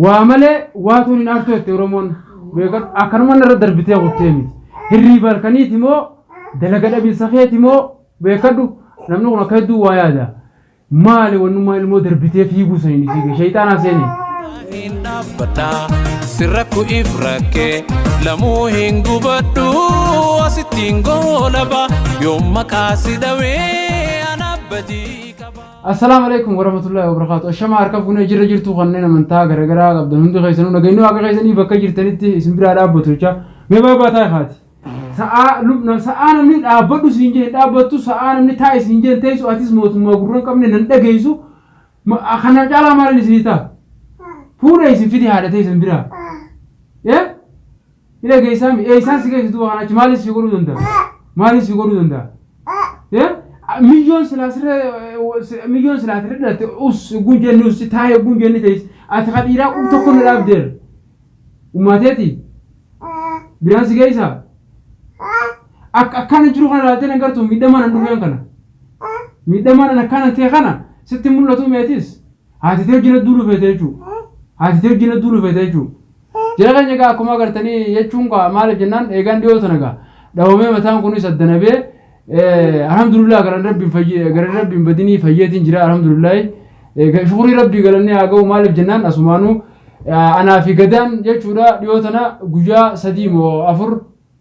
وعمله واتون نارتو تيرومون بيقول أكرم أن ردر بتيه قتيمي هري بالكني تيمو دلقة أبي سخية تيمو بيقولوا نمنو نكدو ويادا مالي ونما المدر بتيه في بوسيني سيجي شيطان سيني sirraku ifrake lamu hingu badu asitingo laba yomma kasidawe anabadi kaba assalamu alaikum warahmatullahi wabarakatuh ashama arkab gune jirtu qannena manta garagara qabdan hundu qaysanu nagayno aga qaysani bakka jirtanitti ismbira dhaabatucha me baba tay khati sa'a lubna sa'a namni dhaabadu sinje dhaabatu sa'a namni tay sinje taysu atis motuma gurran qabne nan dhageysu khana jala malli sinita pura isin fidi hada tay ismbira ya ila geysami eysan sigeysu du hana malis figuru dunda malis figuru dunda ya milyon silasire da us gunjeni us taye gunjeni tays atkadira utokon rabder umateti biran sigeysa akkan jiru kana laten ngartu midamana ndufen kana midamana nakana te kana sitti mulatu metis hati terjina dulu feteju hati terjina dulu feteju jega jega kuma gartani yechunga mal jannan egan diyo tanaga dawme matan kunu sadanabe alhamdulillah garan rabbi badini fayetin jira alhamdulillah shukri rabbi galanni agaw mal jannan asmanu ana fi gadan yechura diyo tana guja sadimo afur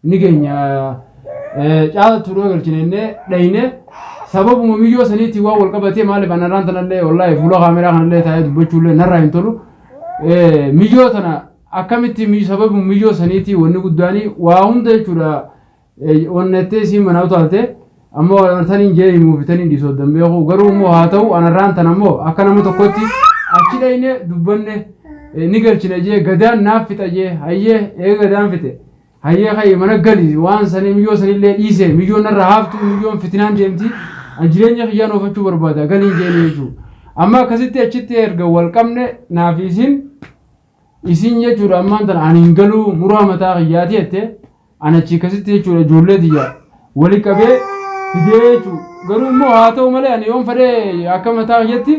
nigenya jaa turo garchinenne dayne sababu mumiyo saniti wa wal qabate mal banaran tanalle wallahi fulo kamera kanalle taayid bochulle narra intolu miyo tana akamitti mi sababu miyo saniti wonni guddani wa hunda jura wonnete si manawtalte amma wartani jeey mu fitani diso dambe ko garu mo hataw anaran tanamo akanamu tokkoti achidayne dubbanne nigalchine je gadan nafita je hayye e gadan fite hayye khay managali wan sani miyo sanille dise miyo narra haftu miyo fitinan jemti ajirenya khiyano fachu barbada galin jeneju amma kasitti achitti erga walqamne nafisin isin jechuudha ammaan tan ani hingalu muraa mataa qiyyaati jette ana chikasitti jechuudha ijoollee tiyya wali qabee fidee jechuudha garuu immoo haa ta'u malee ani yoon fedhee akka mataa qiyyaatti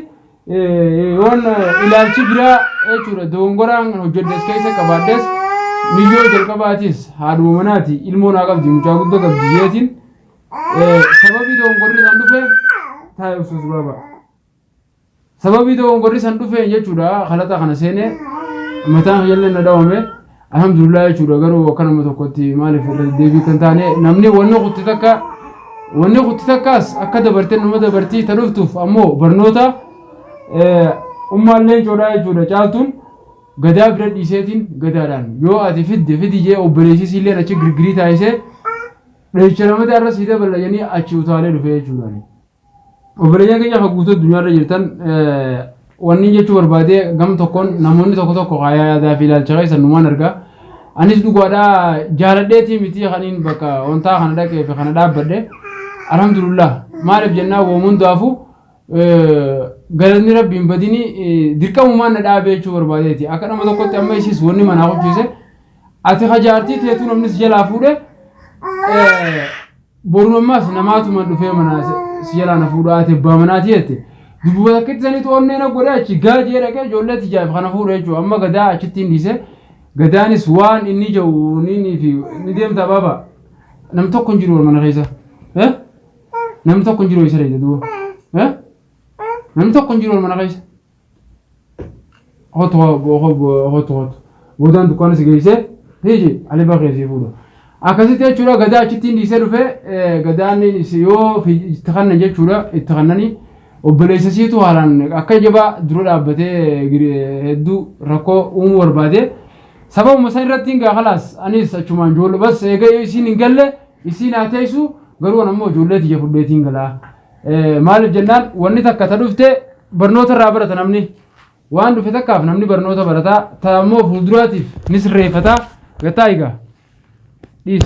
yoon ilaalchi biraa jechuudha dogongoraan hojjedhes keessa qabaadhes miyyoo jalqabaatis haadhuma manaati ilmoo naa qabdi mucaa guddoo qabdi jeetiin sababii dogongorri san dhufe taa'e usus baaba sababii dogongorri san dhufe jechuudha khalaxa kana seenee matan yelle na dawame alhamdulillah chuda garu kana matokotti malif debi kantane namni wonno khutitakas akada barten no dabarti taruftuf ammo barnota ummalle joda chuda chaltun gada bred isetin gadaran yo ati fidi je oberesi sille na chigri taise dechara mata rasida balla yani achi utale dufe chudani oberenya kenya haguto dunya ra jirtan wanni jechu barbade gam tokkon namonni tokko qaya da filal chagaysa numan arga anis dugoda jaladeti miti khanin baka onta khanada ke fi khanada badde alhamdulillah malib janna wo mun dafu galani rabbi badini dirkamu man da bechu barbadeti akana ma tokko amma isis wonni mana ko jise ati khajarti tetu namnis jala fude borumas namatu man dufe mana siyala na fuda ati ba manati ete dububa kitzani to onnena godachi gaje rake jollati jaaf khana fure jo amma gada achitti ndise gadanis wan inni jaw nini fi nidem ta baba nam tokkon jiro mana khaysa nam tokkon jiro isere du nam tokkon jiro mana khaysa hoto bodan dukan sigeyse heji ali baghe sifudo akasite chura gada achitti ndise rufe gadani yo fi takhanna je chura itakhanani obboleessa siitu haalan akka jaba duro dhaabbatee hedduu rakkoo uumuu barbaade sababuma san irratti hingaa khalaas anis achumaan joollo bas eega isin hin galle isin haa teessu garuu ammoo ijoollee tiyya fudheetiin galaa maaliif jennaan wanni takka ta dhufte barnoota irraa barata namni waan dhufe takkaaf namni barnoota barataa ta ammoo fuulduraatiif ni sirreeffataa gataa egaa dhiis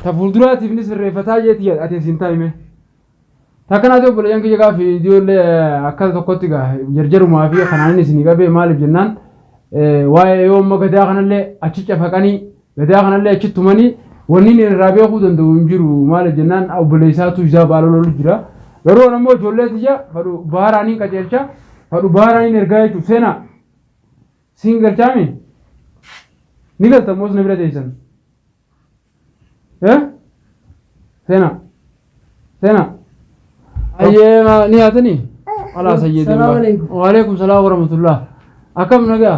ta fuulduraatiif ni sirreeffataa jeeti ati isin taa'ime takana to bole yanki jaga video le akka tokkotti ga jarjaruma fi kanaan isini gabe maalif jennaan waa'ee yoo magada kanalle achi cafaqani gadaa kanalle achi tumani wanni ni raabee ku danda'u hinjiru maalif jennaan obboleessaatu isaa baalololu jira garuu nammoo ijoollee tiyya fadhu baaraaniin qajeelcha fadhu baaraaniin ergaa jechuuf single chami nigal tamos ne biratesan sena aye ni atani ala sayyidi wa alaikum salam wa rahmatullah akam naga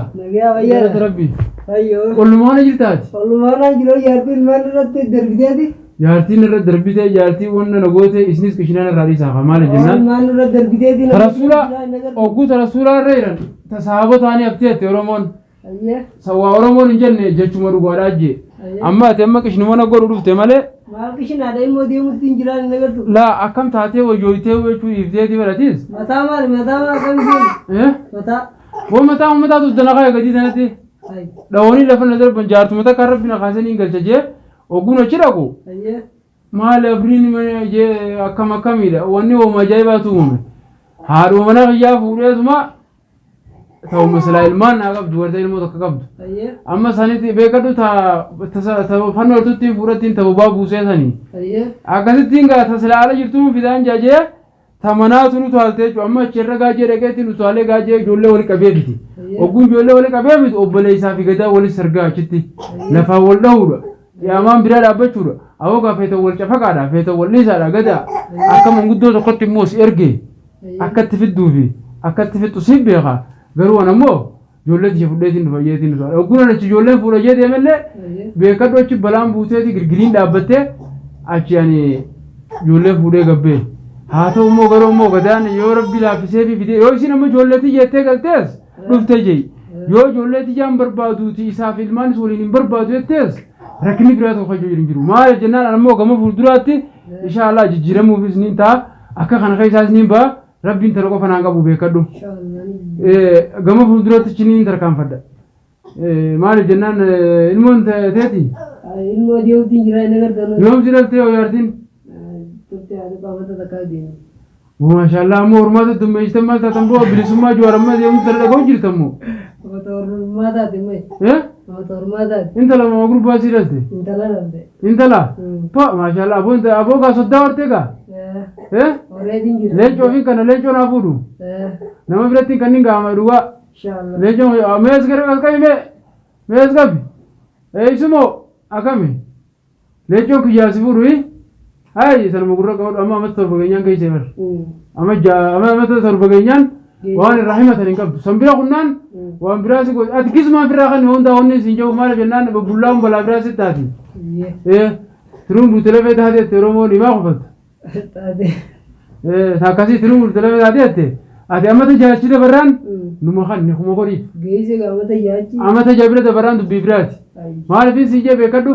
ya rabbi ayo kullu ma najiltat kullu ma najilo yartin man ratte darbidati yartin rad darbite yarti wonna nagote isnis kishina radisa khamale jannan man rad darbidati rasula ogut rasula rayran tasahabotani aftiyate oromon aye sawa oromon injenne jechuma dugodaje amma temma kishinu mana goru dufte male mal kishina dai modi mutin jiran nagartu la akam taate wojoyte wechu ifdeti baratis mata kam mata tu danaga gadi sanati dawoni lafan nazar banjartu mata karabina khasani galchaje oguno chirago aye mal abrin je akam akamida wonni o majaibatu haru mana ya furesuma taw masala ilman agab duwarta ilmo takabdu amma saniti bekadu ta fanno tutti furatin tababu sesani agasitinga tasala ala jirtu fidan jaje tamanatu nu talte amma cherra gaje regeti nu tale gaje jolle wali kabebiti ogun jolle wali kabebiti obale isafi gada wali sarga chitti lafa wal dawra ya man birada bachura awoga feta wal chafaqada feta wal lisara gada akam nguddo tokkoti mos erge akatti fidufi akatti fitu sibbeha garu anamo jolle ti fudetin fayetin so oguna na jolle furo jede melle be kado ci balam buteti girgirin dabbate aciyani jolle fude gabbe hato mo garo mo gadan yo rabbi la fisebi bide yo sinama jolle ti yete galtes dufte jey yo jolle ti jam barbadu ti isa filman solin barbadu yetes rakni birato ko jirin jiru ma jennan anamo gamo fuldurati inshallah jijiramu bisninta aka kan khaysas nimba rabbin talo ko fananga bu be kadu gama fuldurati chinin tarkan fadda mali jennan ilmon teti ilmo dio tingira nagar dano yom siralte o yardin tutte ade bamata takadin ma sha Allah mo urmatu tumme istemal ta tambo bilisuma juarama de um tala go jirtamo motor mada de me motor mada intala mo group basiralte intala pa ma sha Allah bonta aboga sodda ortega lecho finkana lecho na fudu nama birati kaninga amaruwa inshallah lecho mes gare akame mes gabi isumo akame lecho kiyasi furu ay san mugurra gawd amma matar baganyan kay semer amma matar baganyan wa rahimatan qabd sambira kunnan wa birasi go atkisma firagan honda honni sinjo mal jannan bulam bala birasi tati trum butelefe tade teromo lima khofat sakasi trum butelefe tade ate amata jaachide baran numa khanni khuma gori geise ga amata jabira baran du bibrati mal fi sije be kadu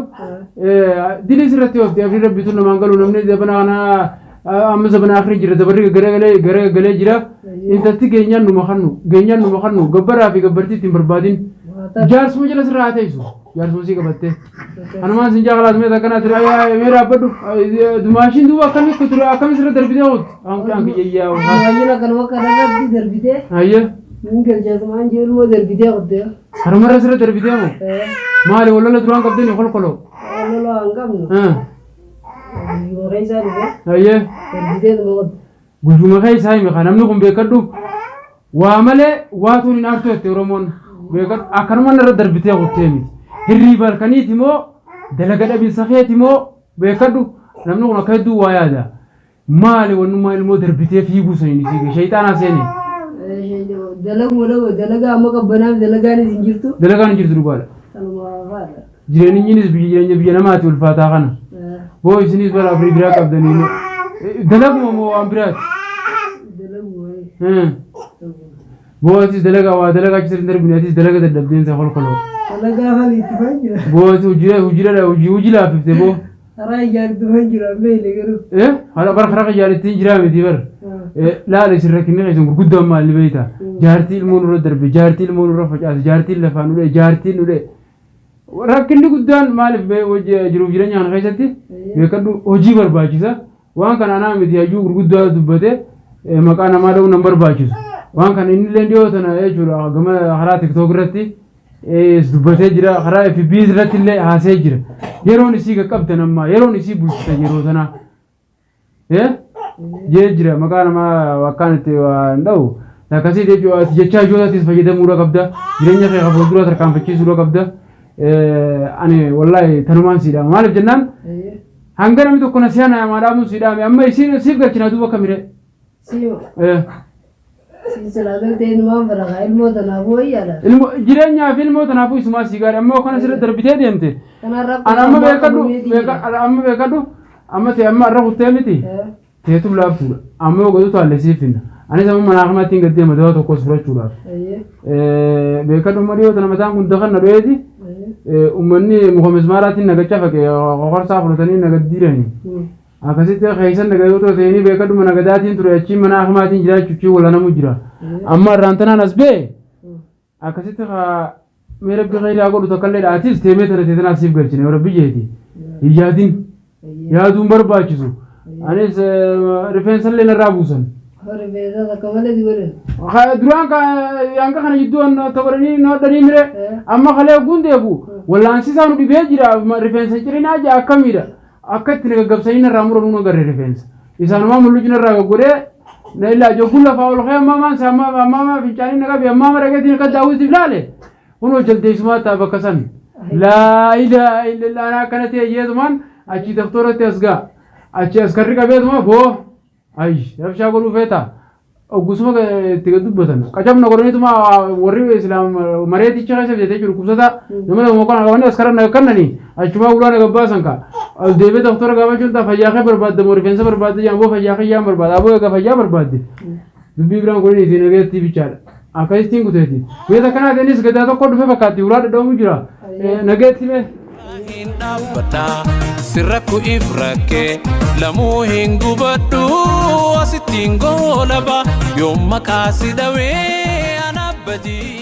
dilis rati of de rabbi tun mangalu namne zabana ana amma zabana akhri jira zabari gare jira inta tigenya numa khannu gabbara fi gabbarti tim barbadin jar sumjala sirate isu jar sumsi gabatte anama sinja galas me takana tira ya mera badu dumashin duwa kan kutura akam sira darbide ot an kiya wa ayina kan wakara rabbi darbide ayya ningal jazman jeel mo darbide ot harmara sira darbide mo mali wala duran kabdeni kholkolo wala angam yo reisa ni ayya darbide mo gujuma reisa mi khanam nu kumbe kaddu wa male watu ni narto teromon bekat akan mana darbite ot hirribar kanitimo dalagada bi sakhiyatimo bekadu namnu na kaydu wayada mali wonu mal mo darbite fi gusayni sigi shaytana seni dalaga amaka banam dalaga ni jinjirtu bala jireni ninis bi namati ul fataqana boy sinis bala afri bira kabdani dalagu mo ambirat boy dalaga wa dalaga chisir darbinati dalaga dabdin sa kholkolo dalaga hali tifanjira boy hujira fifte bo aray yar tifanjira mele garu hala bar khara yar tinjira me dibar la le sirrakini ngajum guddo ma libeyta jarti ilmunu darbi jarti ilmunu rafajas jarti lafanu le jarti nude rakini guddan malif be wajje jiru jiranya an khaysati be kadu hoji barbachisa wan kana na me diaju guddo dubbate makana ma daw number bachis wan kan inni lendio tana ejura gama khara tiktok ratti dubbate jira khara fi biz ratti le hase jira yeron isi ga qabtana ma yeron isi bulta yero tana je jira makana ma wakanate wa ndaw تكاسي تجو تجتشا جودا تسفيد مورا قبدا جرينيا خي قبل دورة تركان فتشي سورا قبدا أنا والله تنومان سيدا مالف جنان هنگر أمي تو كنا سيانا يا مارامو سيدا أما يصير سيف كرتنا دوبا كميرة سيو سيسلا تين ما برا علمو تنابوي يلا جرينيا في الموت نابوي سما سيجار أما كنا سير دربيته ديمته أنا أما بيكادو أما تي أما راه تيمتي تيتو لابتو أما وقدو تعلي سيفنا أنا زمان مناخما تين قديم مدوا توكوس فرشورا بيكادو مريو تنامتان كنت دخلنا بيتي أمني مخمس مراتين نقطة فكي غفر سافرتني نقديرني أكاسيت خيسان نقدو تيني بيكادو منقداتين تريتشي مناخما تين جرا تشوفي ولا نمجرا أما رانتنا نسبة أكاسيت خا मेरे बगैर आगो तो कल्ले आतिस थे में तेरे इतना सिर्फ कर चने और अभी ये थी यादिन याद उम्र बाचुसु अने रेफरेंस लेना राबूसन अरे बेटा तो कमले दिवरे हाँ दुरान का यांका खाने युद्धन तो करनी नौ डरी मेरे अम्मा खाले गुंडे अबू वलांसी सानु भी भेज रहा रेफरेंस चले ना जा कमीरा अक्कत ने गब्साई ना रामरो नुनो कर रेफरेंस इसान मां मुल्लुज ना रागो गुरे नहीं जो गुल्ला फाउल खे मामा से मामा बिचारी ने का भी मामा रखे दिन का दाऊद दिलाले هو جلد اسمه تابع كسان لا إله إلا الله أنا كانت يا زمان أشي دكتورة تسقى أشي أسكرك أبيض ما هو أيش رفشة قولوا فيتا أو قسمة تقدم بثنا كجام نقولني توما ورّي إسلام مريض يشتغل سبب تيجي ركوبسة دا نمنا مكان أغاني أسكرنا نكنني أشي ما أقولنا نقبّا سانكا الدبي دكتورة قابل شلتا فجأة برباد مورفين سب برباد جامبو فجأة جام برباد أبو فجأة برباد بيبرام قولني ثينه كده تبي شال أكايس تين كتير وإذا كان هذا الناس قد هذا كله في بكاتي وراد دوم جرا نجات ليه سرقو إفركه لمو هنگو بدو أستينغو لبا يوم مكاسي دوي أنا بدي